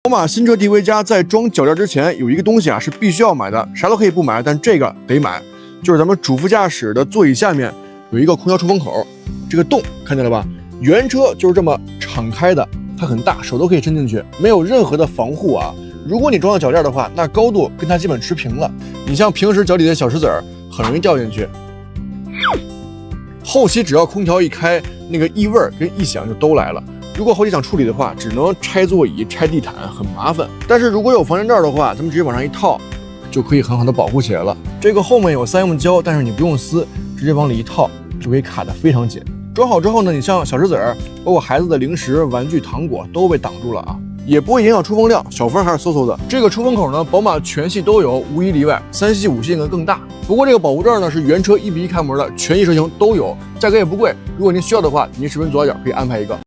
宝马新车 DV 加在装脚垫之前有一个东西啊是必须要买的，啥都可以不买，但这个得买，就是咱们主副驾驶的座椅下面有一个空调出风口，这个洞看见了吧？原车就是这么敞开的，它很大，手都可以伸进去，没有任何的防护啊。如果你装到脚垫的话，那高度跟它基本持平了。你像平时脚底的小石子儿，很容易掉进去。后期只要空调一开，那个异味跟异响就都来了。如果后期想处理的话，只能拆座椅、拆地毯，很麻烦。但是如果有防尘罩的话，咱们直接往上一套，就可以很好的保护起来了。这个后面有3M胶，但是你不用撕，直接往里一套，就可以卡得非常紧。装好之后呢，你像小石子儿，包括孩子的零食、玩具、糖果都被挡住了啊，也不会影响出风量，小风还是嗖嗖的。这个出风口呢，宝马全系都有，无一例外，3系、5系呢更大。不过这个保护罩呢是原车1:1开模的，全系车型都有，价格也不贵。如果您需要的话，您视频左下角可以安排一个。